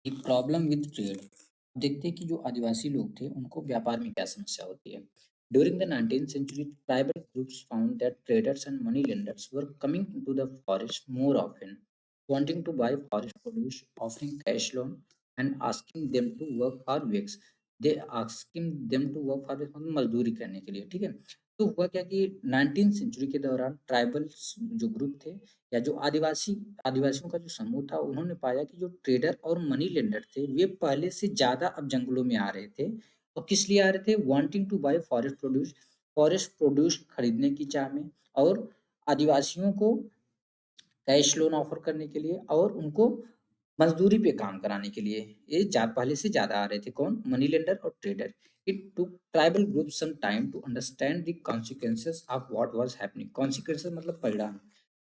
The problem with trade. देखते हैं कि जो आदिवासी लोग थे उनको व्यापार में क्या समस्या होती है। During the 19th century, tribal groups found that traders and money lenders were coming into the forest more often, wanting to buy forest produce, offering cash loan, and asking them to work for weeks. They asking them to work for weeks मतलब मजदूरी करने के लिए, ठीक है। तो हुआ क्या कि 19th सेंचुरी के दौरान ट्राइबल्स जो ग्रुप थे या जो आदिवासियों का जो समूह था, उन्होंने पाया कि जो ट्रेडर और मनी लेंडर थे, वे पहले से ज़्यादा अब जंगलों में आ रहे थे। और किस लिए आ रहे थे? Wanting to buy forest produce खरीदने की चाह में, और आदिवासियों को कैश लोन ऑफर करने के लिए, और उनको मजदूरी पे काम कराने के लिए। ये पहले से ज्यादा आ रहे थे। कौन? मनी लेंडर और trader. It took tribal group some time to understand the consequences of what was happening. Consequences मतलब परिणाम।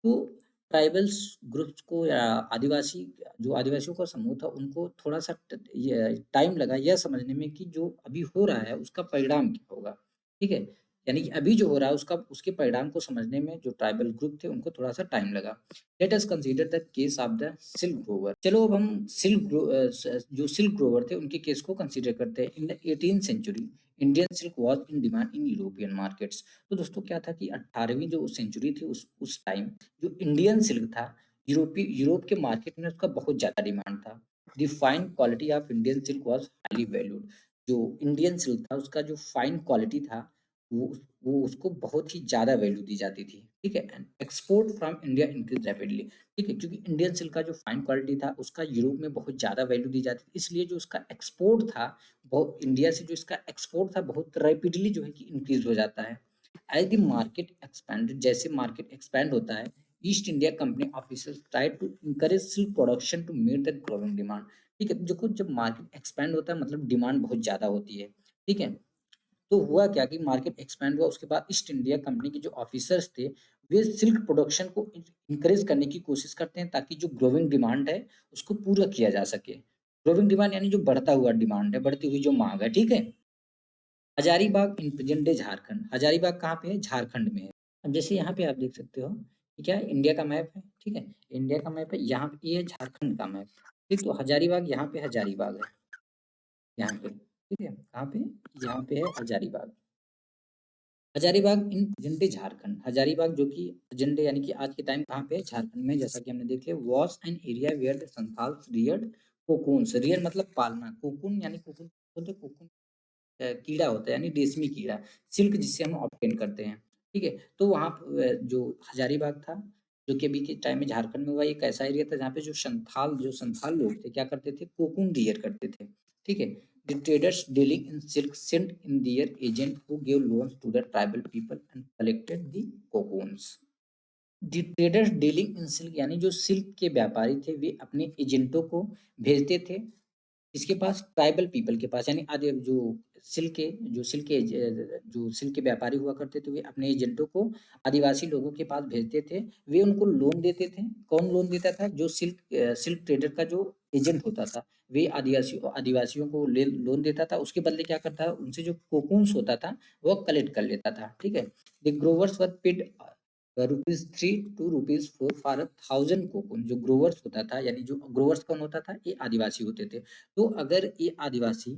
तो ट्राइबल्स ग्रुप्स को या आदिवासियों का समूह था, उनको थोड़ा सा टाइम लगा यह समझने में कि जो अभी हो रहा है उसका परिणाम क्या होगा। ठीक है, यानी कि अभी जो हो रहा है उसके परिणाम को समझने में जो ट्राइबल ग्रुप थे उनको थोड़ा सा टाइम लगा। Let us consider the case of the silk Grover. चलो अब हम जो सिल्क ग्रोवर थे उनके केस को कंसीडर करते हैं। In the 18th century, Indian silk was in demand in European markets. तो दोस्तों क्या था कि 18वीं जो सेंचुरी थी, उस टाइम जो इंडियन सिल्क था, यूरोप के मार्केट में उसका बहुत ज्यादा डिमांड था। The fine quality of Indian silk was highly valued. जो इंडियन सिल्क था उसका जो फाइन क्वालिटी था, वो वो उसको बहुत ही ज़्यादा वैल्यू दी जाती थी। ठीक है, and export from India increase rapidly. ठीक है, क्योंकि इंडियन सिल्क का जो फाइन क्वालिटी था उसका यूरोप में बहुत ज़्यादा वैल्यू दी जाती थी, इसलिए जो उसका एक्सपोर्ट था, बहुत इंडिया से जो इसका एक्सपोर्ट था बहुत रैपिडली जो है कि इंक्रीज हो जाता है। एज द मार्केट एक्सपैंडेड, जैसे मार्केट एक्सपैंड होता है, East India company officers try to encourage silk production to meet the growing demand. ठीक है, देखो जब मार्केट एक्सपैंड होता है मतलब डिमांड बहुत ज़्यादा होती है। ठीक है, तो हुआ क्या कि मार्केट एक्सपैंड हुआ, उसके बाद ईस्ट इंडिया कंपनी के जो ऑफिसर्स थे, वे सिल्क प्रोडक्शन को इंकरेज करने की कोशिश करते हैं ताकि जो ग्रोइंग डिमांड है उसको पूरा किया जा सके। ग्रोइंग डिमांड यानी जो बढ़ता हुआ डिमांड है, बढ़ती हुई जो मांग है। ठीक है, Hazaribagh in present day Jharkhand. Hazaribagh कहाँ पे है? झारखंड में है। अब जैसे यहाँ पे आप देख सकते हो कि क्या है, इंडिया का मैप है। ठीक है, इंडिया का मैप है, यहाँ पे ये है झारखंड का मैप। ठीक, तो हजारीबाग यहाँ पे हजारीबाग है, यहाँ पे। ठीक है, कहाँ पे? यहाँ पे है हजारीबाग। Hazaribagh in present Jharkhand. हजारीबाग जो कि प्रेजेंट यानी कि आज के टाइम कहाँ पे है? झारखंड में। जैसा कि हमने देख लिया, was an area where the Santhals reared cocoons. Rear मतलब पालना, कोकून यानी कोकून बोलते हैं, कोकून कीड़ा होता है यानी रेशमी कीड़ा, सिल्क जिससे हम ऑब्टेन करते हैं। ठीक है, तो वहाँ जो हजारीबाग था, जो कि अभी के टाइम में झारखंड में हुआ, एक ऐसा एरिया था जहाँ पे जो संथाल लोग थे क्या करते थे? कोकून रियर करते थे। ठीक है, the traders dealing in silk sent in their agent who gave loans to the tribal people and collected the cocoons. The traders dealing in silk यानी जो सिल्क के व्यापारी थे, वे अपने एजेंटों को भेजते थे इसके पास, ट्राइबल पीपल के पास, यानी आदि जो सिल्क के व्यापारी हुआ करते थे, वे अपने एजेंटों को आदिवासी लोगों के पास भेजते थे। वे उनको लोन देते थे। कौन लोन देता था? जो सिल्क ट्रेडर का जो एजेंट होता था, वे आदिवासियों को लोन देता था। उसके बदले क्या करता था? उनसे जो कोकून्स होता था वो कलेक्ट कर लेता था। ठीक है, the growers were paid ₹3 to ₹4 for 1000 cocoon. जो ग्रोवर्स होता था, यानी जो ग्रोवर्स कौन होता था? ये आदिवासी होते थे। तो अगर ये आदिवासी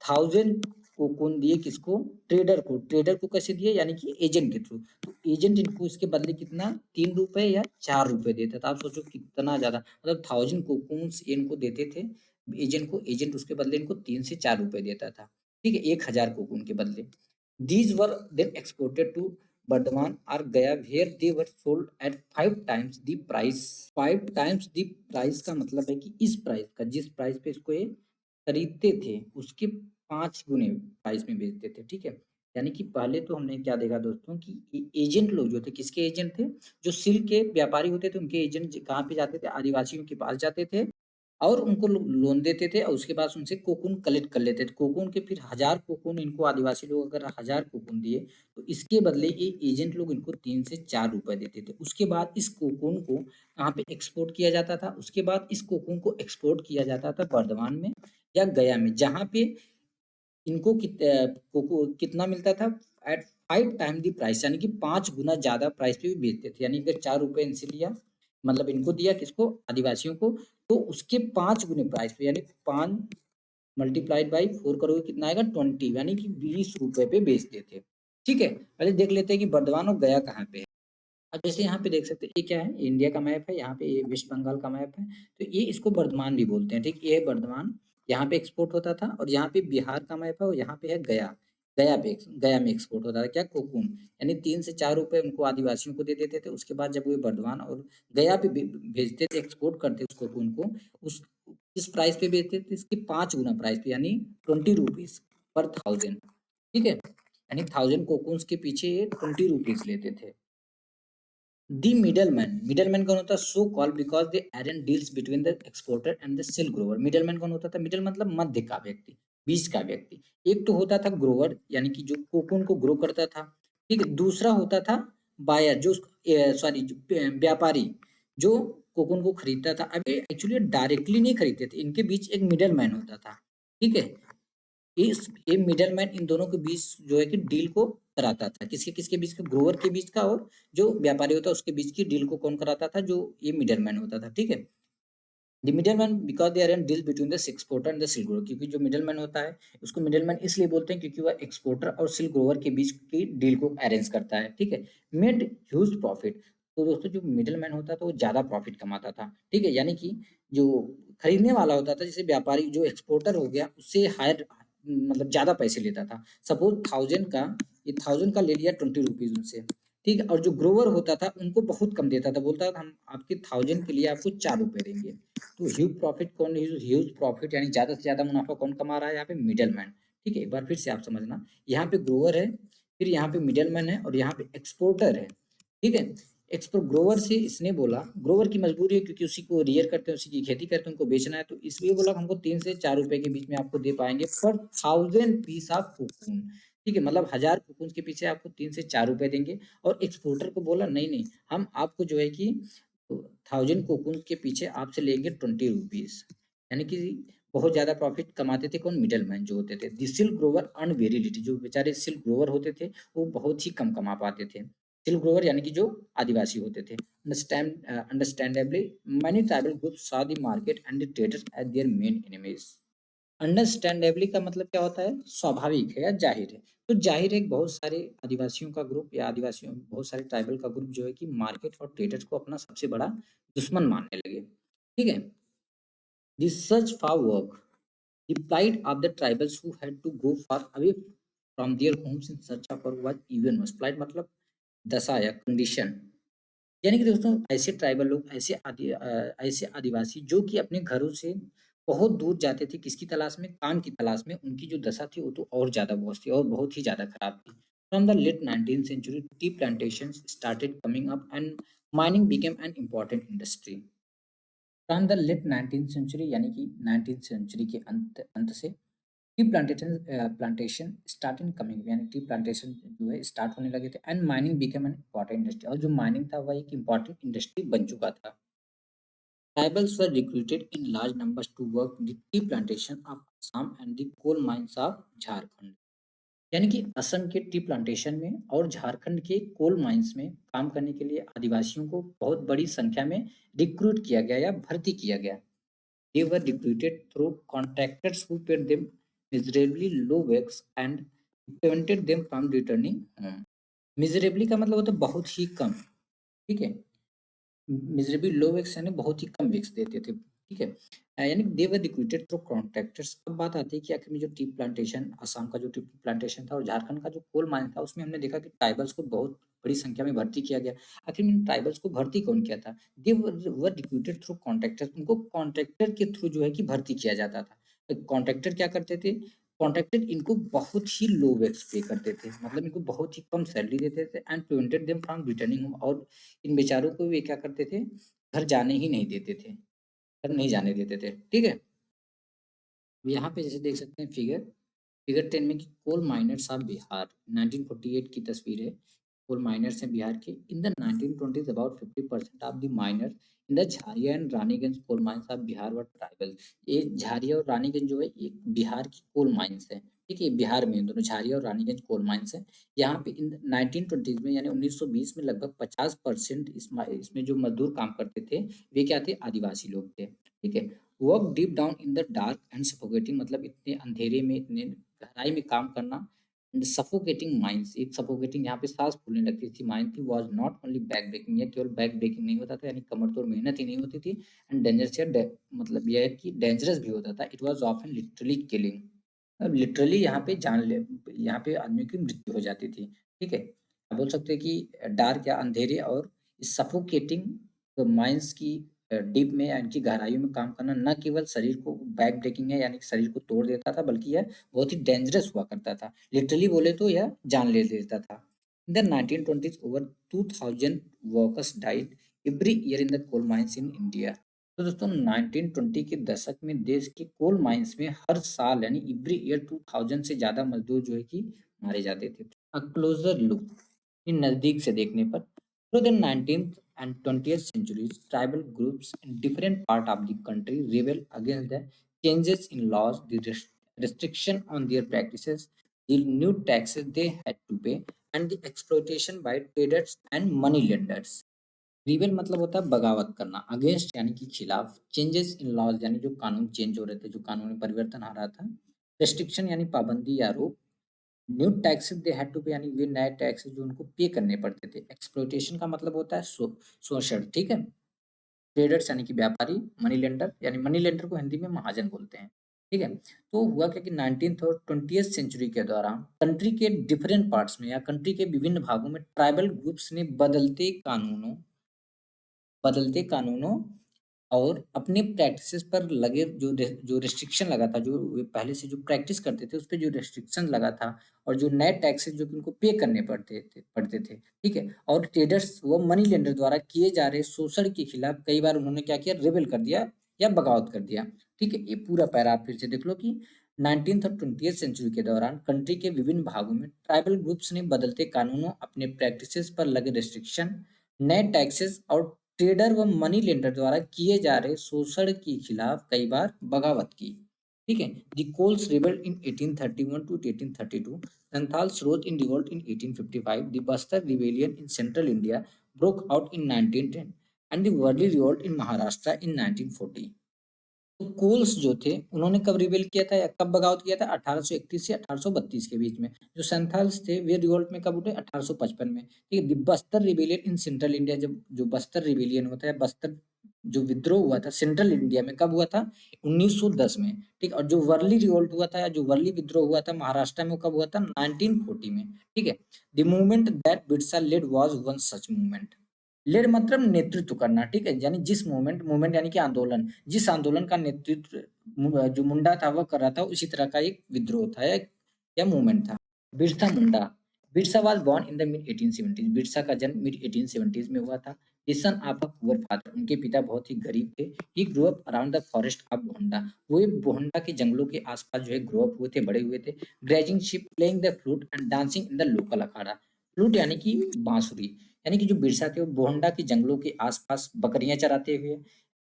1000 कोकून दिए किसको? ट्रेडर को। ट्रेडर को कैसे दिए? यानी कि एजेंट के थ्रू। तो एजेंट इनको इसके बदले कितना? ₹3 या ₹4 देता था। आप सोचो कितना ज्यादा, मतलब 1000 कोकून्स इनको देते थे एजेंट को। एजेंट उसके बदले इनको ₹3 से ₹4 देता था। ठीक है, 1000 कोकून के बदले। These were then exported to Bardhaman or Gaya, where they were sold at 5 times the price। 5 times the price का मतलब है कि इस प्राइस का, जिस प्राइस पे इसको ये खरीदते थे उसके 5 गुने प्राइस में बेचते थे। ठीक है, यानी कि पहले तो हमने क्या देखा दोस्तों कि एजेंट लोग जो थे, किसके एजेंट थे? जो सिल्क के व्यापारी होते थे उनके एजेंट कहाँ पे जाते थे? आदिवासियों के पास जाते थे और उनको लोन देते थे, और उसके बाद उनसे कोकून कलेक्ट कर लेते थे। कोकून के फिर 1000 कोकून इनको आदिवासी लोग अगर 1000 कोकून दिए, तो इसके बदले ये एजेंट लोग इनको ₹3 से ₹4 देते थे। उसके बाद इस कोकून को कहाँ पे एक्सपोर्ट किया जाता था? उसके बाद इस कोकून को एक्सपोर्ट किया जाता था बर्धमान में या गया में, जहाँ पे इनको कोको कितना मिलता था? एट 5 टाइम द प्राइस, यानी कि 5 गुना ज़्यादा प्राइस पे भी बेचते थे। यानी अगर ₹4 इनसे लिया, मतलब इनको दिया किसको? आदिवासियों को। तो उसके 5 गुने प्राइस पे, यानी 5 मल्टीप्लाइड बाई 4 करोगे कितना आएगा? 20, यानी कि 20 रुपए पे बेचते थे। ठीक है? पहले देख लेते हैं कि बर्धमान और गया कहाँ पे है। अब जैसे यहाँ पे देख सकते हैं, ये क्या है? इंडिया का मैप है, यहाँ पे ये वेस्ट बंगाल का मैप है, तो ये इसको बर्धमान भी बोलते हैं, ठीक? ये है बर्धमान, यहाँ पे एक्सपोर्ट होता था, और यहाँ पे बिहार का मैप है और यहाँ पे है गया। गया में एक्सपोर्ट होता था क्या? कोकून, यानी 3 से 4 रुपए उनको आदिवासियों को दे देते थे। उसके बाद जब वो बर्धमान और गया पे भेजते थे, एक्सपोर्ट करते उस कोकून को, उस इस प्राइस पे बेचते थे, इसके 5 गुना प्राइस पे, यानी 20 रुपीज पर थाउजेंड। ठीक है? यानी 1000 कोकून्स के पीछे ये 20 रुपीज लेते थे। The middleman कौन होता है? So called because they arrange deals between the exporter and the silk grower. middleman कौन होता था? middle मतलब मध्य का व्यक्ति, बीच का व्यक्ति। एक तो होता था ग्रोवर, यानी कि जो कोकून को ग्रो करता था, ठीक है? दूसरा होता था बायर, जो सॉरी व्यापारी, जो कोकून को खरीदता था। अब ये एक्चुअली डायरेक्टली नहीं खरीदते थे, इनके बीच एक मिडलमैन होता था। ठीक है? इस ये मिडलमैन इन दोनों के बीच जो है कि डील को कराता था। किसके किसके बीच का? ग्रोवर के बीच का, और जो व्यापारी होता है उसके बीच की डील को कौन कराता था? जो ये मिडलमैन होता था। ठीक है? The middleman because they are an deal between the exporter and the silk grower, क्योंकि जो मिडलमैन होता है उसको मिडलमैन इसलिए बोलते हैं क्योंकि वह एक्सपोर्टर और सिल्क ग्रोवर के बीच की डील को अरेंज करता है। ठीक है? Made huge profit. तो दोस्तों जो मिडलमैन होता था वो ज़्यादा प्रॉफिट कमाता था। ठीक है? यानी कि जो खरीदने वाला होता था, जैसे व्यापारी जो एक्सपोर्टर हो गया, उससे हायर मतलब ज़्यादा पैसे लेता था। सपोज़ 1000 का, ये 1000 का ले लिया 20 रुपीज़ उनसे। ठीक है? और जो ग्रोवर होता था उनको बहुत कम देता था, बोलता था हम आपके 1000 के लिए आपको 4 रुपए देंगे। तो ह्यूज प्रॉफिट, यानी ज़्यादा से ज़्यादा मुनाफा कौन कमा रहा है? यहाँ पे मिडलमैन। ठीक है? एक बार फिर से आप समझना, यहाँ पे ग्रोवर है, फिर यहाँ पे मिडलमैन है, और यहाँ पे एक्सपोर्टर है। ठीक है? ग्रोवर से इसने बोला, ग्रोवर की मजबूरी है क्योंकि उसी को रियर करते हैं, उसी की खेती करते हैं, उनको बेचना है, तो इसलिए बोला हमको 3 से 4 रुपए के बीच में आपको दे पाएंगे पर 1000 पीस ऑफ कोकून। ठीक है? मतलब 1000 कोकून के पीछे आपको 3 से 4 रुपए देंगे। और एक्सपोर्टर को बोला नहीं नहीं, हम आपको जो है कि 1000 कोकून के पीछे आपसे लेंगे 20 रुपीज, यानी कि बहुत ज्यादा प्रॉफिट कमाते थे कौन? मिडलमैन जो होते थे। The silk Grover earn very little, जो बेचारे सिल्क ग्रोवर होते थे वो बहुत ही कम कमा पाते थे। सिल्क ग्रोवर यानी कि जो आदिवासी होते थे। Understandably many tribal groups saw the market and the traders as their main enemies. Understandably का मतलब क्या होता है? स्वाभाविक है या जाहिर है। तो जाहिर है कि बहुत सारे आदिवासियों का ग्रुप, या आदिवासियों बहुत सारे ट्राइबल का ग्रुप जो है कि मार्केट और ट्रेडर्स को अपना सबसे बड़ा दुश्मन मानने लगे। ठीक है? This search for work, the plight of the tribals who had to go far away from their homes in search of work was even worse. plight मतलब दशा या कंडीशन। यानी कि दोस्तों ऐसे ट्राइबल लोग, ऐसे आदिवासी जो कि अपने घरों से बहुत दूर जाते थे, किसकी तलाश में? काम की तलाश में। उनकी जो दशा थी वो तो और ज़्यादा वर्स्ट थी, और बहुत ही ज़्यादा खराब थी। From the late 19th century, tea plantations started coming up and mining became an important industry. From the late 19th century, यानी कि 19th सेंचुरी के अंत अंत से टी प्लांटेशन स्टार्टेड कमिंग, यानी टी प्लांटेशन जो है स्टार्ट होने लगे थे, and mining became an important industry, और जो माइनिंग था वह एक इम्पोर्टेंट इंडस्ट्री बन चुका था। Tribals were recruited in large numbers to work the tea plantation of Assam and the coal mines of Jharkhand. यानी कि असम के टी प्लांटेशन में और झारखंड के कोल माइंस में काम करने के लिए आदिवासियों को बहुत बड़ी संख्या में रिक्रूट किया गया या भर्ती किया गया। They were recruited through contractors who paid them miserably low wages and prevented them from returning home. Miserably का मतलब होता है बहुत ही कम। ठीक है? मिजरेबल लो वेक्स यानी बहुत ही कम वेक्स देते थे। ठीक है? यानी दे वर रिक्रूटेड थ्रू कॉन्ट्रैक्टर्स। अब बात आती है कि आखिर में जो टी प्लांटेशन, असम का जो टी प्लांटेशन था और झारखंड का जो कोल माइन था, उसमें हमने देखा कि ट्राइबल्स को बहुत बड़ी संख्या में भर्ती किया गया। आखिर में ट्राइबल्स को भर्ती कौन किया था? दे वर रिक्रूटेड थ्रू कॉन्ट्रैक्टर्स। उनको कॉन्ट्रैक्टर के थ्रू जो है कि भर्ती किया जाता था। कॉन्ट्रैक्टर क्या करते थे? कॉन्ट्रैक्टर इनको बहुत ही लो वेक्स पे करते थे, मतलब इनको बहुत ही कम सैलरी देते थे, and prevented them from returning home. और इन बेचारों को वे क्या करते थे? घर जाने ही नहीं देते थे, घर नहीं जाने देते थे। ठीक है? यहाँ पे जैसे देख सकते हैं फिगर, फिगर 10 में कि कोल माइनर्स ऑफ बिहार, 1948 की तस्वीर है। कोल माइनर्स हैं बिहार के। In the 1920s about 50% of the miners in the Jharia and Raniganj coal mines of Bihar were tribal. ये झारिया और रानीगंज जो है ये बिहार की कोल माइंस है। ठीक है, बिहार में दोनों झारिया और रानीगंज कोल माइंस है। यहाँ पे इन 1920 में यानी 1920 में लगभग 50% इसमें जो मजदूर काम करते थे, वे क्या थे? आदिवासी लोग थे। ठीक है? Work deep down in the dark and suffocating, मतलब इतने अंधेरे में, इतने गहराई में काम करना। एंड सफोकेटिंग माइंस, एक सफोकेटिंग यहाँ पे सांस फूलने लगती थी माइंस थी, was not only back breaking, यह केवल बैक ब्रेकिंग नहीं होता था, यानी कमर तोड़ मेहनत ही नहीं होती थी। एंड डेंजरस, मतलब यह है कि डेंजरस भी होता था। It was often literally killing, अब लिटरली यहाँ पे यहाँ पे आदमी की मृत्यु हो जाती थी। ठीक है? आप बोल सकते हैं कि डार्क या अंधेरे और सफोकेटिंग माइंस की डीप में यानी कि गहराइयों में काम करना न केवल शरीर को बैक ब्रेकिंग है, यानी कि शरीर को तोड़ देता था, बल्कि यह बहुत ही डेंजरस हुआ करता था। लिटरली बोले तो यह जान ले लेता था। In the 1920s over 2000 workers died every year in the coal mines in India. तो दोस्तों 1920 के दशक में देश के कोल माइंस में हर साल यानी एवरी ईयर 2000 से ज्यादा मजदूर जो है कि मारे जाते थे। अ क्लोजर लुक, इन नजदीक से देखने पर, through the 19th and 20th centuries, tribal groups in different part of the country rebel against the changes in laws, the restriction on their practices, the new taxes they had to pay, and the exploitation by traders and money lenders। Rebel मतलब होता है बगावत करना, against यानी कि खिलाफ, changes in laws यानी जो कानून चेंज हो रहे थे, जो कानून में परिवर्तन आ रहा था, रेस्ट्रिक्शन यानी पाबंदी या रोक, new taxes they had to pay यानी वे नए टैक्सेस जो उनको पे करने पड़ते थे, एक्सप्लॉइटेशन का मतलब होता है शोषण। ठीक है? ट्रेडर्स यानी कि व्यापारी, मनी लेंडर यानी मनी लेंडर को हिंदी में महाजन बोलते हैं। ठीक है? तो हुआ क्या कि 19th और 20th सेंचुरी के दौरान कंट्री के डिफरेंट पार्ट्स में या कंट्री के विभिन्न भागों में ट्राइबल ग्रुप्स ने बदलते कानूनों और अपने प्रैक्टिसेस पर लगे जो रिस्ट्रिक्शन लगा था, जो वे पहले से जो प्रैक्टिस करते थे, उस पे जो रिस्ट्रिक्शन लगा था, और जो नए टैक्सेस जो कि उनको पे करने पड़ते थे, ठीक है? और ट्रेडर्स व मनी लेंडर द्वारा किए जा रहे शोषण के खिलाफ कई बार उन्होंने क्या किया? रिबेल कर दिया या बगावत कर दिया। ठीक है? ये पूरा पैरा आप फिर से देख लो कि 19th और 20th सेंचुरी के दौरान कंट्री के विभिन्न भागों में ट्राइबल ग्रुप्स ने बदलते कानूनों, अपने प्रैक्टिसेस पर लगे रिस्ट्रिक्शन, नए टैक्सेस और ट्रेडर व मनी लेंडर द्वारा किए जा रहे शोषण के खिलाफ कई बार बगावत की। ठीक है? The Kols rebelled in 1831 to 1832, Santhals rose in revolt in 1855, the Bastar rebellion in central India broke out in 1910 and the Warli revolt in Maharashtra in 1940। तो कोल्स जो थे उन्होंने कब रिबेल किया था या कब बगावत किया था? 1831 से 1832 के बीच में। जो संथाल्स थे वे रिवोल्ट में कब उठे? 1855 में। ठीक है? The Bastar rebellion in central India, जब जो बस्तर रिबेलियन होता है, बस्तर जो विद्रोह हुआ था सेंट्रल इंडिया में, कब हुआ था? 1910 में। ठीक, और जो वर्ली रिवोल्ट हुआ था या जो वर्ली विद्रोह हुआ था महाराष्ट्र में, वो कब हुआ था? 1940 में। ठीक है? The movement that Birsa led was one such movement. Lead मतलब नेतृत्व करना। ठीक है? यानी जिस मूवमेंट मूवमेंट यानी कि आंदोलन, जिस आंदोलन का नेतृत्व जो मुंडा था वह कर रहा था, उसी तरह का एक विद्रोह था या मूवमेंट था। Birsa Munda, Birsa was born in the mid 1870s, Birsa का जन्म मिड 1870s में हुआ था। The son of a poor father, उनके पिता बहुत ही गरीब थे। He grow up around the forest of Bohanda, वो बोहंडा के जंगलों के आसपास जो है ग्रो अप हुए थे, बड़े हुए थे। Grazing ship, playing the flute and dancing in the local Akhara. Flute यानी कि बांसुरी, यानी कि जो बिरसा थे वो बोहंडा के जंगलों के आसपास बकरियां चराते हुए,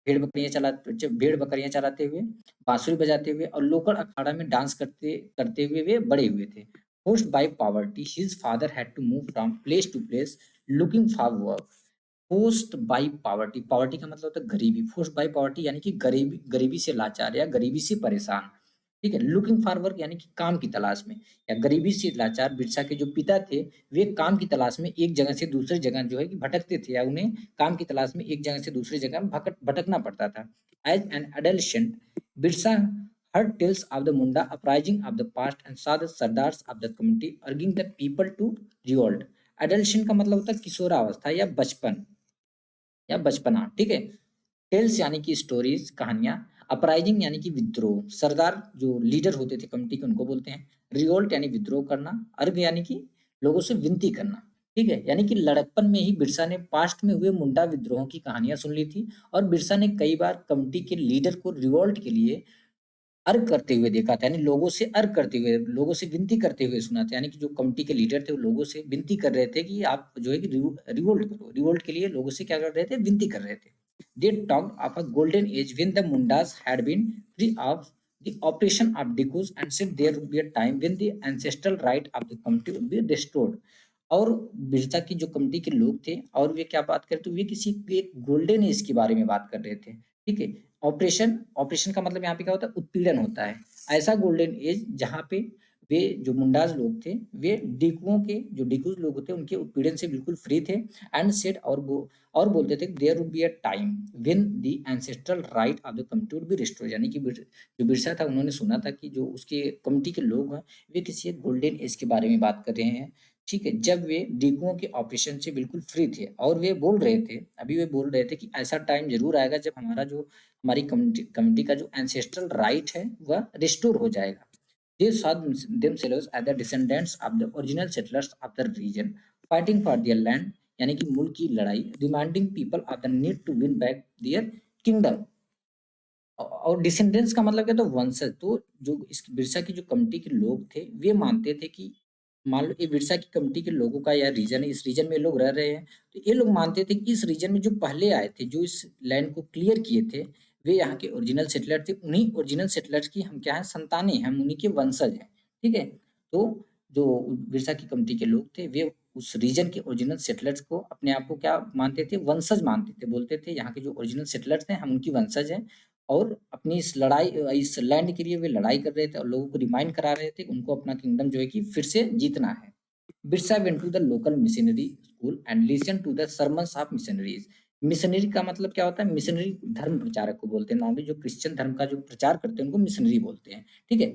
भेड़ बकरियां चराते हुए, बांसुरी बजाते हुए और लोकल अखाड़ा में डांस करते करते हुए वे बड़े हुए थे। Forced by poverty, his father had to move from place to place looking for work. Forced by poverty, poverty का मतलब होता है गरीबी। Forced by poverty यानी कि गरीबी, गरीबी से लाचार या गरीबी से परेशान। ठीक है? लुकिंग फॉर वर्क यानी कि काम की तलाश में, या गरीबी से लाचार बिरसा के जो पिता थे, वे काम की तलाश में एक जगह से दूसरी जगह जो है कि भटकते थे, या उन्हें काम की तलाश में एक जगह से दूसरी जगह भटकना पड़ता था। एज एन एडolescent, Birsa heard tales of the Munda uprising of the past and saw the sardars of the community urging the people to revolt। एडल्शन का मतलब होता है किशोरावस्था या बचपना। ठीक है? टेल्स यानी कि स्टोरीज, कहानियां। अपराइजिंग यानी कि विद्रोह, सरदार जो लीडर होते थे कम्युनिटी के उनको बोलते हैं। रिवोल्ट यानी विद्रोह करना। अर्ग यानी कि लोगों से विनती करना। ठीक है? यानी कि लड़कपन में ही बिरसा ने पास्ट में हुए मुंडा विद्रोहों की कहानियां सुन ली थी, और बिरसा ने कई बार कम्युनिटी के लीडर को रिवोल्ट के लिए अर्ग करते हुए देखा था, यानी लोगों से अर्ग करते हुए, लोगों से विनती करते हुए सुना था। यानी कि जो कमिटी के लीडर थे वो लोगों से विनती कर रहे थे कि आप जो है कि रिवोल्ट करो। रिवोल्ट के लिए लोगों से क्या कर रहे थे? विनती कर रहे थे। They talked of a golden age when the Mundas had been free of the operation of decus and said there would be a time when the ancestral right of the committee would be restored. और बिरसा की जो committee के लोग थे और वे क्या बात करते, वे किसी एक गोल्डन एज के बारे में बात कर रहे थे। ठीक है, ऑपरेशन ऑपरेशन का मतलब यहाँ पे क्या होता है, उत्पीड़न होता है। ऐसा गोल्डन एज जहाँ पे वे जो मुंडाज लोग थे, वे डिकुओं के जो डिकूज लोग होते उनके उत्पीड़न से बिल्कुल फ्री थे। एंड सेड और बोलते थे there would be a time when the ancestral right of the committee would be restored, यानी कि जो बिरसा था उन्होंने सुना था कि जो उसके कमिटी के लोग हैं वे किसी एक गोल्डन एज के बारे में बात कर रहे हैं। ठीक है, जब वे डिकुओं के ऑपरेशन से बिल्कुल फ्री थे और वे बोल रहे थे, अभी वे बोल रहे थे कि ऐसा टाइम जरूर आएगा जब हमारी कम्युनिटी का जो एंसेस्ट्रल राइट है वह रिस्टोर हो जाएगा। They saw themselves as the descendants of the original settlers of the region, fighting for their land, यानी कि मूल की लड़ाई, reminding people of the need to win back their kingdom। और डिसेंडेंट्स का मतलब क्या, तो वंशज। तो जो इस बिरसा की जो कमिटी के लोग थे वे मानते थे कि मान लो ये बिरसा की कमिटी के लोगों का या रीजन है, इस रीजन में लोग रह रहे हैं, तो ये लोग मानते थे कि इस रीजन में जो पहले आए थे, जो इस लैंड को क्लियर किए थे, वे यहाँ के ओरिजिनल सेटलर थे। उन्हीं ओरिजिनल सेटलर्स की हम क्या है, संतानें हैं, हम उन्हीं के वंशज हैं। ठीक है, तो जो बिरसा की कमिटी के लोग थे वे उस रीजन के ओरिजिनल सेटलर्स को अपने आप को क्या मानते थे, वंशज मानते थे। बोलते थे यहाँ के जो ओरिजिनल सेटलर्स हैं हम उनकी वंशज हैं, और अपनी इस लड़ाई इस लैंड के लिए वे लड़ाई कर रहे थे और लोगों को रिमाइंड करा रहे थे उनको अपना किंगडम जो है कि फिर से जीतना है। Birsa went to the local missionary school and listen to the sermons of missionaries. Missionary का मतलब क्या होता है, मिशनरी धर्म प्रचारक को बोलते हैं। नॉर्मली जो क्रिश्चियन धर्म का जो प्रचार करते हैं उनको मिशनरी बोलते हैं। ठीक है,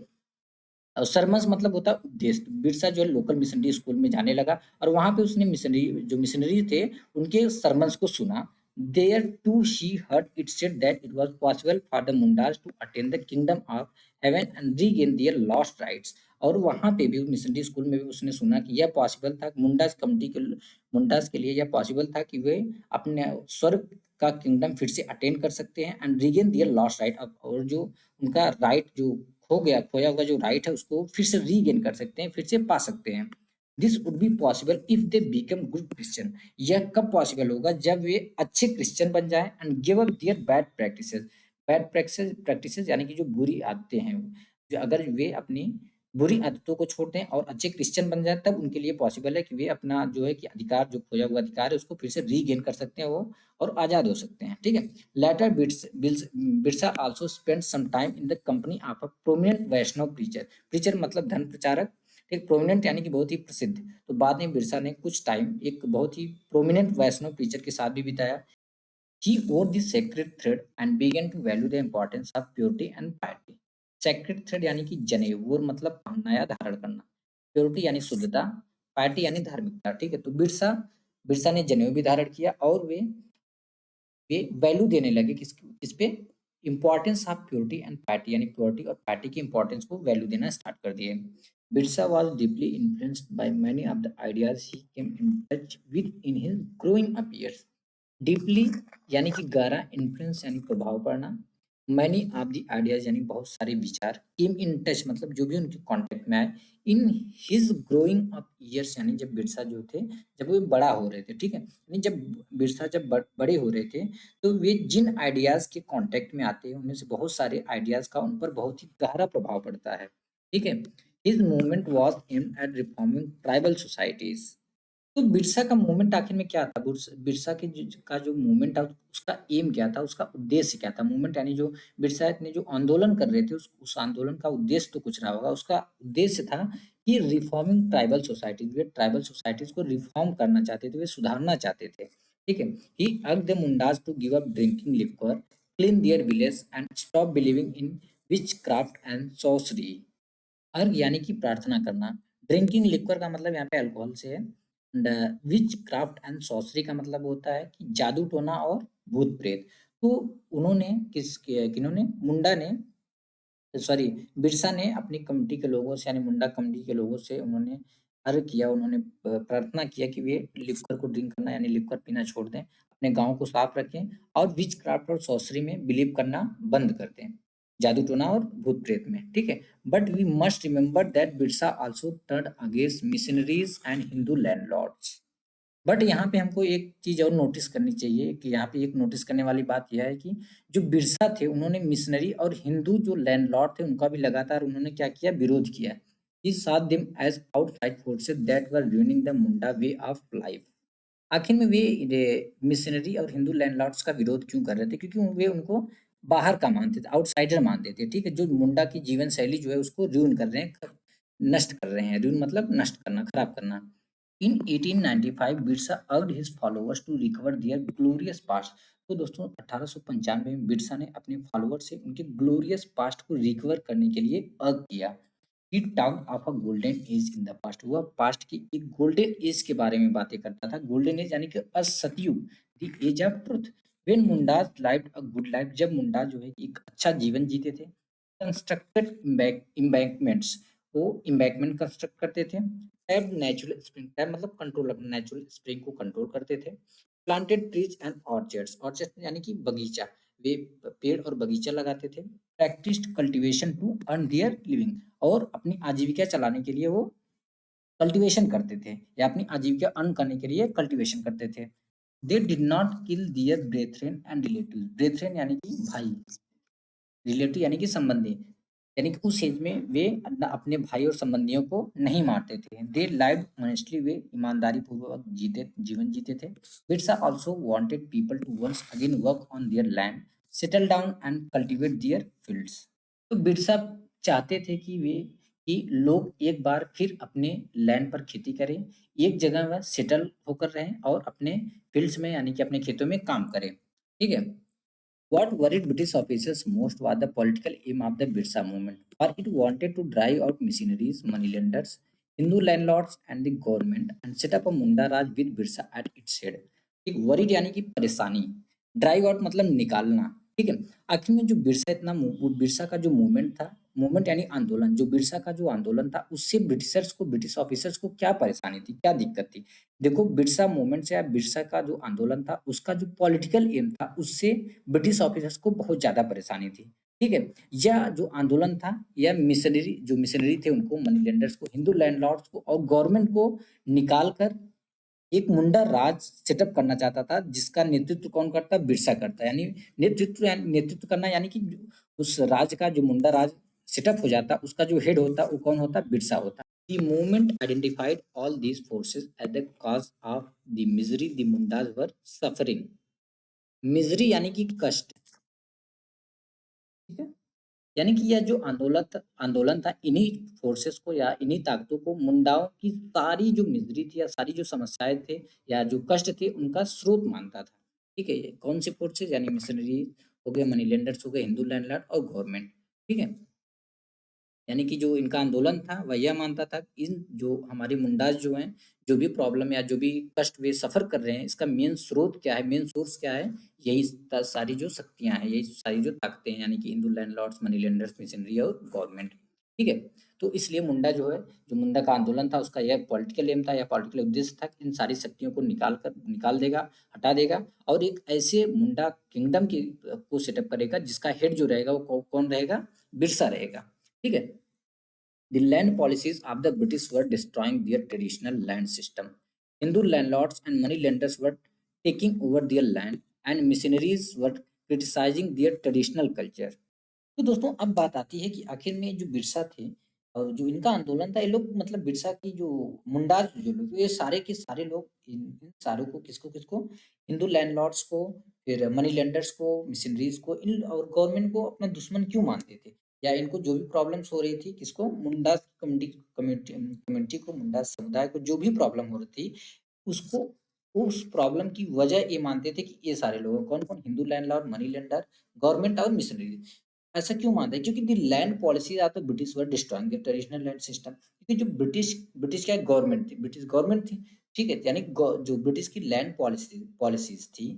और सरमस मतलब होता है उपदेश। बिरसा जो है लोकल मिशनरी स्कूल में जाने लगा और वहां पे उसने मिशनरी थे उनके सरमन्स को सुना। There too she heard it said that it was possible for the Mundas to attain the kingdom of heaven and regain their lost rights. और वहां पे भी मिशनरी स्कूल में भी उसने सुना कि यह पॉसिबल था, मुंडास के लिए यह पॉसिबल था कि वे अपने स्वर्ग का किंगडम फिर से अटेन कर सकते हैं and regain their lost right. और जो उनका राइट जो खोया हुआ जो राइट है उसको फिर से रीगेन कर सकते हैं, फिर से पा सकते हैं। This would be possible if they become good Christian. यह कब पॉसिबल होगा, जब वे अच्छे क्रिश्चियन बन जाएं and give up there bad practices. Bad practices यानी कि जो बुरी आदतें हैं, जो अगर वे अपनी बुरी आदतों को छोड़ दें और अच्छे क्रिश्चियन बन जाए तब उनके लिए पॉसिबल है कि वे अपना जो है कि अधिकार, जो खोया हुआ अधिकार है उसको फिर से रीगेन कर सकते हैं वो, और आजाद हो सकते हैं। ठीक है, later Birsa also spent some time in the company of a prominent Vaishnav preacher। preacher मतलब धर्म प्रचारक। ठीक, प्रोमिनेंट यानी कि बहुत ही प्रसिद्ध। तो बाद में बिरसा ने कुछ टाइम एक बहुत ही प्रोमिनेंट वैष्णव प्रीचर के साथ भी बिताया। He wore the sacred thread and began to value the importance of purity and piety। sacred thread यानी कि जनेऊ, वो मतलब पहनना या धारण करना। प्योरिटी यानी शुद्धता, पार्टी यानी धार्मिकता। ठीक है, तो बिरसा बिरसा ने जनेऊ भी धारण किया और वे वैल्यू देने लगे किस पे, importance of purity and piety, यानी प्योरिटी और पैटी की इंपॉर्टेंस को वैल्यू देना स्टार्ट कर दिए। Birsa was deeply influenced by many of the ideas he came in touch with in his growing up years. Deeply यानी कि गहरा, इन्फ्लुएंस यानी प्रभाव पड़ना, मैनी ऑफ द आइडियाज यानी बहुत सारे विचार, केम इन टच मतलब जो भी उनके कांटेक्ट में आए, इन हिज ग्रोइंग अप ईयर्स यानी जब बिरसा जो थे जब वो बड़ा हो रहे थे। ठीक है, यानी जब बिरसा जब बड़े हो रहे थे तो वे जिन आइडियाज के कांटेक्ट में आते हैं उनमें से बहुत सारे आइडियाज का उन पर बहुत ही गहरा प्रभाव पड़ता है। ठीक है, his movement was aimed at reforming tribal societies. तो बिरसा का मूवमेंट आखिर में क्या था, बिरसा के का जो मूवमेंट था उसका एम क्या था, उसका उद्देश्य क्या था। मूवमेंट यानी जो बिरसा ने जो आंदोलन कर रहे थे उस आंदोलन का उद्देश्य तो कुछ रहा होगा। उसका उद्देश्य था कि रिफॉर्मिंग ट्राइबल सोसाइटीज। वे ट्राइबल सोसाइटीज को रिफॉर्म करना चाहते थे, वे सुधारना चाहते थे। ठीक है, he urged the Mundas to give up drinking liquor, clean their village and stop believing in witchcraft and sorcery. अर्घ यानी कि प्रार्थना करना, ड्रिंकिंग लिक्वर का मतलब यहाँ पे अल्कोहल से है, एंड विच क्राफ्ट एंड सॉसरी का मतलब होता है कि जादू टोना और भूत प्रेत। तो उन्होंने किन्होंने, मुंडा ने, सॉरी, बिरसा ने अपनी कमिटी के लोगों से यानी मुंडा कमिटी के लोगों से उन्होंने अर्घ किया, उन्होंने प्रार्थना किया कि वे लिक्वर को ड्रिंक करना यानी लिक्वर पीना छोड़ दें, अपने गांव को साफ रखें और विच क्राफ्ट और सॉसरी में बिलीव करना बंद कर दें, जादू टोना और भूत प्रेत में। ठीक है, but we must remember that Birsa also turn against missionaries and Hindu landlords. But यहाँ पे हमको एक चीज़ और नोटिस करनी चाहिए कि यहाँ पे एक नोटिस करने वाली बात यह है कि जो बिरसा थे उन्होंने मिशनरी और हिंदू जो लैंडलॉर्ड थे उनका भी लगातार उन्होंने क्या किया, विरोध किया। ही saw them as outside forces that were ruining the Munda way of life. आखिर में वे मिशनरी और हिंदू लैंडलॉर्ड्स का विरोध क्यों कर रहे थे? क्योंकि वे उनको बाहर का मानते थे, आउटसाइडर मानते थे, ठीक है? जो मुंडा की जीवन शैली जो है उसको ruin कर रहे हैं, नष्ट कर रहे हैं। ruin मतलब नष्ट करना, खराब करना। In 1895 Birsa urged his followers to recover their glorious past। तो दोस्तों 1895 में बिरसा ने अपने फॉलोअर से उनके ग्लोरियस पास्ट को रिकवर करने के लिए अर्ज किया। He talked of a golden age in the past. वह पास्ट की एक गोल्डन एज के बारे में बातें करता था। गोल्डन एज यानी कि असतयुग, the age of truth. When Mundas lived a good life, जब मुंडा जो है एक अच्छा जीवन जीते थे। कंस्ट्रक्टेड इम्बैंकमेंट्स, वो इम्बैंकमेंट कंस्ट्रक्ट करते थे। टैप नेचुरल स्प्रिंग, टैप मतलब कंट्रोल, अपने नेचुरल स्प्रिंग को कंट्रोल करते थे। Planted trees and orchards, orchard यानी कि बगीचा, वे पेड़ और बगीचा लगाते थे। Practised cultivation to earn their living, और अपनी आजीविका चलाने के लिए वो कल्टीवेशन करते थे या अपनी आजीविका अर्न करने के लिए कल्टीवेशन करते थे। They did not kill their brethren and relative, brethren यानी कि भाई, रिलेटिव यानी कि संबंधी, यानी कि उस एज में वे अपने भाई और संबंधियों को नहीं मारते थे। दे लाइव ऑनेस्टली, वे ईमानदारी पूर्वक जीवन जीते थे। Birsa also wanted people to once again work on their land, settle down and cultivate their fields. तो बिरसा चाहते थे कि लोग एक बार फिर अपने लैंड पर खेती करें, एक जगह वह सेटल होकर रहें और अपने फील्ड्स में यानी कि अपने खेतों में काम करें, ठीक है? What worried British officers most was the political aim of the Birsa movement, for it wanted to drive out missionaries, moneylenders, Hindu landlords, and the government, and set up a Munda Raj with Birsa at its head। एक worried यानी कि परेशानी, drive out मतलब निकालना, ठीक है? आखिर में जो बिरसा बिरसा का जो मूवमेंट था, मूवमेंट यानी आंदोलन, जो बिरसा का जो आंदोलन था, उससे ब्रिटिश ऑफिसर्स को क्या परेशानी थी, क्या दिक्कत थी? देखो, बिरसा मूवमेंट से या बिरसा का जो आंदोलन था, उसका जो पॉलिटिकल एम था, उससे ब्रिटिश ऑफिसर्स को बहुत ज़्यादा परेशानी थी, ठीक है? यह जो आंदोलन था, यह मिशनरी थे उनको, मनी लेंडर्स को, हिंदू लैंडलॉर्ड्स को और गवर्नमेंट को निकाल कर एक मुंडा राज सेटअप करना चाहता था, जिसका नेतृत्व कौन करता? बिरसा करता। यानी नेतृत्व करना यानी कि उस राज का जो मुंडा राज सेटअप हो जाता, उसका जो हेड होता वो कौन होता? बिरसा होता। The movement identified all these forces as the cause of the misery the Mundas were suffering। Misery यानी कि कष्ट, ठीक है? यानी कि यह जो आंदोलन था, इन्हीं फोर्सेस को या इन्हीं ताकतों को मुंडाओं की सारी जो मिजरी थी या सारी जो समस्याएं थे या जो कष्ट थे उनका स्रोत मानता था, ठीक है? ये कौन से फोर्सेस? यानी मिशनरी हो गए, मनी लेंडर्स हो गए, हिंदू लैंडलॉर्ड और गवर्नमेंट, ठीक है? यानी कि जो इनका आंदोलन था वह यह मानता था कि इन जो हमारे मुंडास जो हैं, जो भी प्रॉब्लम या जो भी कष्ट वे सफ़र कर रहे हैं, इसका मेन स्रोत क्या है, मेन सोर्स क्या है? यही सारी जो शक्तियाँ हैं, यही सारी जो ताकतें हैं, यानी कि Hindu landlords, money lenders, missionary और गवर्नमेंट, ठीक है? तो इसलिए मुंडा जो है, जो मुंडा का आंदोलन था, उसका यह पॉलिटिकल एम था या पॉलिटिकल उद्देश्य था कि इन सारी शक्तियों को निकाल देगा, हटा देगा और एक ऐसे मुंडा किंगडम की को सेटअप करेगा जिसका हेड जो रहेगा वो कौन रहेगा? बिरसा रहेगा, ठीक है? The land policies of the British were destroying their traditional land system. Hindu landlords and money lenders were taking over their land, and missionaries were criticizing their traditional culture। तो दोस्तों अब बात आती है कि आखिर में जो बिरसा थे और जो इनका आंदोलन था, ये लोग मतलब बिरसा की जो मुंडा जो लोग, ये सारे के सारे लोग इन सारों को किसको हिंदू लैंडलॉर्ड्स को, फिर मनी लेंडर्स को, मिशनरीज को, इन और गवर्नमेंट को अपना दुश्मन क्यों मानते थे? या इनको जो भी प्रॉब्लम्स हो रही थी, किसको? मुंडा कम्युनिटी को, मुंडा समुदाय को जो भी प्रॉब्लम हो रही थी, उसको, उस प्रॉब्लम की वजह ये मानते थे कि ये सारे लोग कौन-कौन? Hindu landlord, money lender, government और मिशनरी। ऐसा क्यों मानते हैं? क्योंकि the land policies are the British were destroying the traditional land system. क्योंकि जो ब्रिटिश क्या गवर्नमेंट थी, ब्रिटिश गवर्नमेंट थी, ठीक है? यानी जो ब्रिटिश की लैंड पॉलिसीज थी,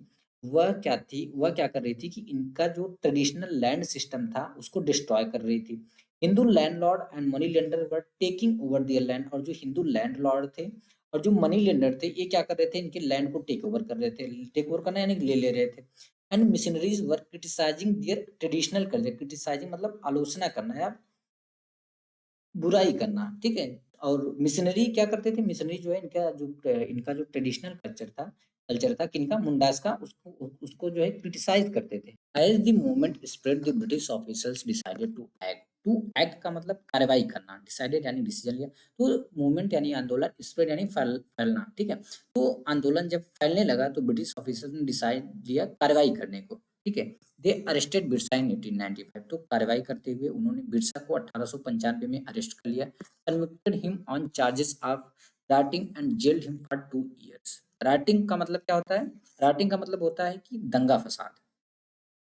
वह क्या थी? वह क्या कर रही थी कि इनका जो ट्रेडिशनल लैंड सिस्टम था उसको डिस्ट्रॉय कर रही थी। Hindu landlord and money lender were taking over their land, और जो हिंदू लैंडलॉर्ड थे और जो मनी लेंडर थे, ये क्या कर रहे थे? इनके लैंड को टेक ओवर कर रहे थे। टेक ओवर करना यानी ले ले रहे थे। And missionaries were criticising their traditional culture. Criticising मतलब आलोचना करना या बुराई करना, ठीक है? और मिशनरी क्या करते थे, मिशनरी जो है इनका जो ट्रेडिशनल कल्चर था किनका, मुंडास का, उसको जो है क्रिटिसाइज़ करते थे। As the movement spread the British officers decided to act का मतलब कार्रवाई करना, डिसाइडेड यानी डिसीजन लिया, तो मूवमेंट यानी आंदोलन, स्प्रेड यानी फैलना, ठीक है? तो आंदोलन जब फैलने लगा तो ब्रिटिश ऑफिसर्स ने डिसाइड लिया कार्रवाई करने को, ठीक है? दे अरेस्टेड बिरसा इन 1895, तो कार्रवाई करते हुए उन्होंने बिरसा को 1895 में अरेस्ट कर लिया, convicted him on charges of writing and gelled him for 2 years. Writing का मतलब क्या होता है? राइटिंग का मतलब होता है कि दंगा फसाद,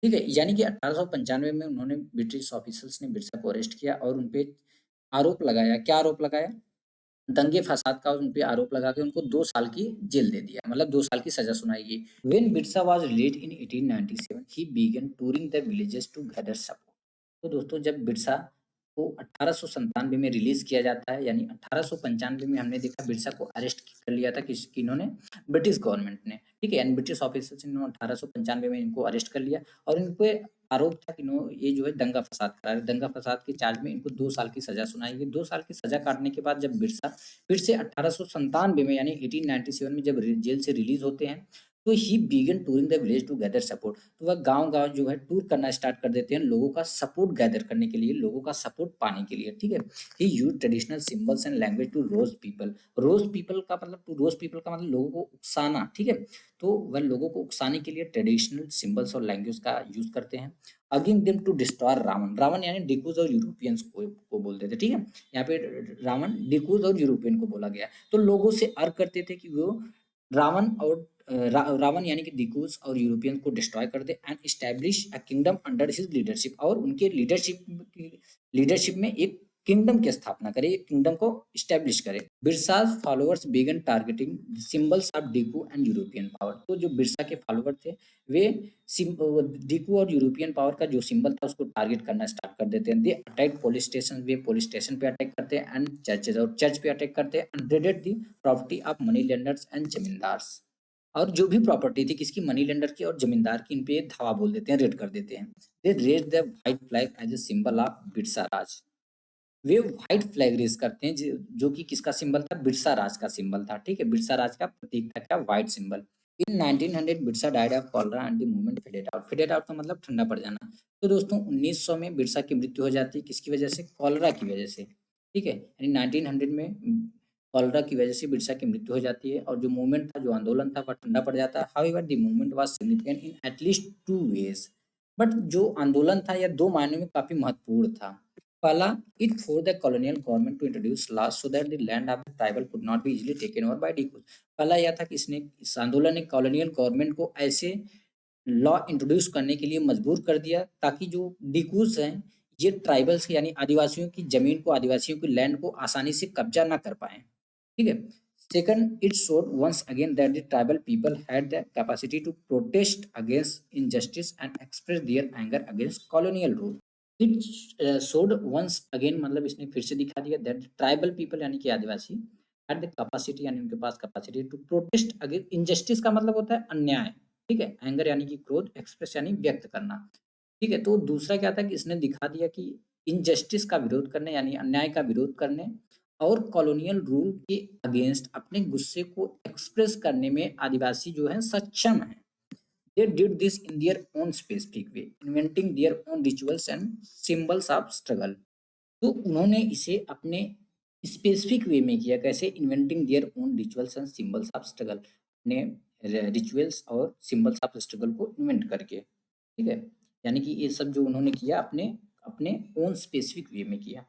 ठीक है? यानी कि 1895 में उन्होंने ब्रिटिश ऑफिसर्स ने बिरसा को अरेस्ट किया और उन पे आरोप लगाया, क्या आरोप लगाया? दंगे-फ़साद का उन पे आरोप लगा के उनको 2 साल की जेल दे दिया, मतलब 2 साल की सज़ा सुनाई गई। When Birsa was released in 1897 he began touring the villages to gather support. तो दोस्तों जब बिरसा को 1897 में रिलीज़ किया जाता है, यानी 1895 में हमने देखा बिरसा को अरेस्ट कर लिया था किन्होंने? ब्रिटिश गवर्नमेंट ने, ठीक है? यानी ब्रिटिश ऑफिसर्स ने 1895 में इनको अरेस्ट कर लिया और इन पे आरोप था कि ये जो है दंगा फसाद करा रहे, दंगा फसाद के चार्ज में इनको 2 साल की सज़ा सुनाई गई। 2 साल की सज़ा काटने के बाद जब बिरसा फिर से 1897 में यानी 1897 में जब जेल से रिलीज होते हैं, तो he began touring the village to gather support. तो वह गांव-गांव जो है टूर करना स्टार्ट कर देते हैं लोगों का सपोर्ट गैदर करने के लिए, लोगों का सपोर्ट पाने के लिए, ठीक है? He used traditional symbols and language to rouse people. Rouse people का मतलब लोगों को उकसाना, ठीक है? तो वह लोगों को उकसाने के लिए ट्रेडिशनल सिंबल्स और लैंग्वेज का यूज़ करते हैं। Again them to destroy Ravan. Ravan यानी डिकूज़ और यूरोपियंस को बोलते थे, ठीक है? यहाँ पे रावण डिकूज और यूरोपियन को बोला गया। तो लोगों से अर्ग करते थे कि वो रावण और रावण यानी कि डिकूज और यूरोपियन को डिस्ट्रॉय कर दे and establish a kingdom under his leadership, और उनके लीडरशिप में एक किंगडम की स्थापना करे, एक किंगडम को एस्टैब्लिश करे। बिरसा's followers began targeting symbols of diku and European power. तो जो बिरसा के फॉलोअर थे वे डिकू और यूरोपियन पावर का जो सिंबल था उसको टारगेट करना स्टार्ट कर देते हैं। दे अटैक पुलिस स्टेशन, वे पुलिस स्टेशन पे अटैक करते हैं, एंड चर्चेज, और चर्च पे अटैक करते हैं, and raided the property of money lenders and zamindars. और जो भी प्रॉपर्टी थी किसकी, मनी लेंडर की और जमींदार की, इन पे धावा बोल देते हैं, रेड कर देते हैं। They raise the white flag as a symbol of Birsa Raj. वे व्हाइट फ्लैग रेज करते हैं जो कि किसका सिंबल था, बिरसा राज का सिंबल था, ठीक है? बिरसा राज का प्रतीक था क्या, white symbol. In 1900 Birsa died of cholera and the movement faded out. Faded out का मतलब ठंडा पड़ जाना। तो दोस्तों 1900 में बिरसा की मृत्यु हो जाती है, किसकी वजह से, कॉलरा की वजह से, ठीक है? यानी 1900 में कॉलरा की वजह से बिरसा की मृत्यु हो जाती है और जो मूवमेंट था, जो आंदोलन था, वह ठंडा पड़ जाता है। However the movement was significant in at least 2 ways. But जो आंदोलन था यह 2 मायनों में काफी महत्वपूर्ण था। पहला, it forced the colonial government to introduce laws so that the land of the tribal could not be easily taken over by Decoys। पहला यह था कि इस आंदोलन ने कॉलोनियल गवर्नमेंट को ऐसे लॉ इंट्रोड्यूस करने के लिए मजबूर कर दिया ताकि जो डिकूज हैं ये ट्राइबल्स यानी आदिवासियों की जमीन को, आदिवासियों की लैंड को आसानी से कब्जा ना कर पाए, ठीक है? Second, it showed once again that the tribal people had the capacity to protest against injustice and express their anger against colonial rule. It showed once again मतलब इसने फिर से दिखा दिया दैट ट्राइबल पीपल यानी कि आदिवासी हैड द कैपेसिटी, यानी उनके पास capacity to protest against injustice का मतलब होता है अन्याय, ठीक है? एंगर यानी कि क्रोध, एक्सप्रेस यानी व्यक्त करना, ठीक है? तो दूसरा क्या था कि इसने दिखा दिया कि इनजस्टिस का विरोध करने यानी अन्याय का विरोध करने और कॉलोनियल रूल के अगेंस्ट अपने गुस्से को एक्सप्रेस करने में आदिवासी जो है सक्षम है। They did this in their own specific way, inventing their own rituals and symbols of struggle। तो उन्होंने इसे अपने स्पेसिफिक वे में किया, कैसे, inventing their own rituals and symbols of struggle, अपने रिचुअल्स और सिंबल्स ऑफ स्ट्रगल को इन्वेंट करके, ठीक है? यानी कि ये सब जो उन्होंने किया अपने अपने ओन स्पेसिफिक वे में किया।